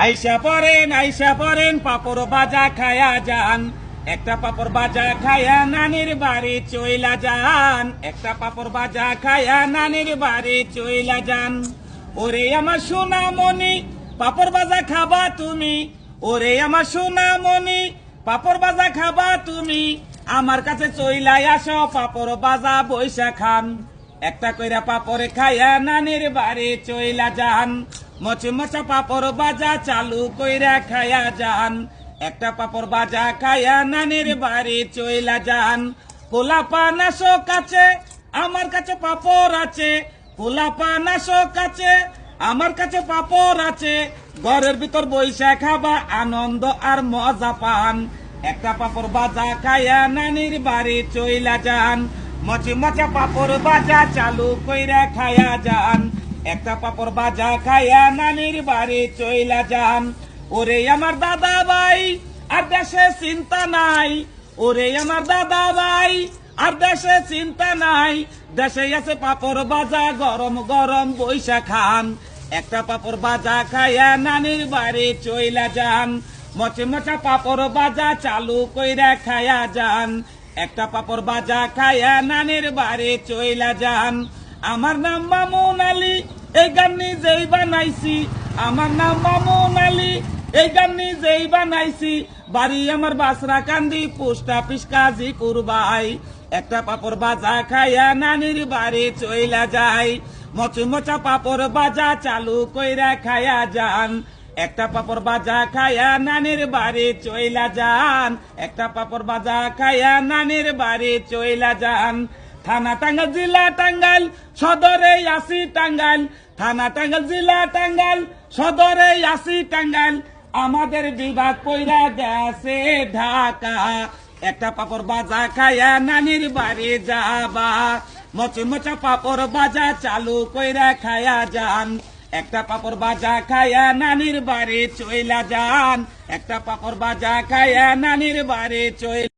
আইসা পরেন পাপড় বাজা খায়া যান, একটা পাপড় বাজা খায়া নানির বাড়ি চইলা যান, একটা পাপড় বাজা খায়া নানির বাড়ি চইলা যান। ওরে আমার সোনামণি পাপড় বাজা খাবা তুমি, ওরে আমার সোনামণি পাপড় বাজা খাবা তুমি, আমার কাছে চইলাই আসো পাপড় বাজা বইসা খান। একটা কইরা পাপড় খায়া নানির বাড়ি চইলা যান, মচে মচা পাপড় বাজা চালু কইরা খায়া যান, একটা পাপড় বাজা খায়া নানির বাড়ি চইলা যান। পোলাপা নাসো কাছে আমার কাছে পাপড় আছে, পোলাপা নাসো কাছে আমার কাছে পাপড় আছে, ঘরের ভিতর বইসা খাবা আনন্দ আর মজা পান। একটা পাপড় বাজা খায়া নানির বাড়ি চইলা যান, মচে মচা পাপড় বাজা চালু কইরা খায়া যান, একটা পাপড় বাজা খায়া নানির বাড়ি চইলা যান। ওরে আমার দাদা ভাই আর দেশে চিন্তা নাই, ওরে আমার দাদা ভাই আর দেশে চিন্তা নাই, দেশে আছে পাপড় বাজা গরম গরম বইসা খান। একটা পাপড় বাজা খায়া নানির বাড়ি চইলা যান, মচে মচা পাপড় বাজা চালু কইরা খায়া যান, একটা পাপড় বাজা খায়া নানির বাড়ি চইলা যান। আমার নাম মামুন আলী, এই গান নিজেই বানাইছি, আমার নাম মামুন আলী, এই গান নিজেই বানাইছি, বাড়ি আমার বাসরা কান্দি পোস্ট অফিস কাজীপুর ভাই। একটা পাপড় বাজা খায়া নানির বাড়ি চইলা যায়, মচে মচা পাপড় বাজা চালু কইরা খায়া যান, একটা পাপড় বাজা খায়া নানির বাড়ি চইলা যান, একটা পাপড় বাজা খায়া নানির বাড়ি চইলা যান। থানা টাঙ্গাইল জেলা টাঙ্গাইল সদরে আসি টাঙ্গাইল, থানা টাঙ্গাইল জেলা টাঙ্গাইল সদরে আসি টাঙ্গাইল, আমাদের বিভাগ কইরা গেছে ঢাকা। একটা পাপড় বাজা খায়া নানির বাড়ি যাবা, মচে মচা পাপড় বাজা চালু কইরা খায়া যান, একটা পাপড় বাজা খায়া নানির বাড়ি চইলা যান, একটা পাপড় বাজা খায়া নানির বাড়ি চইলা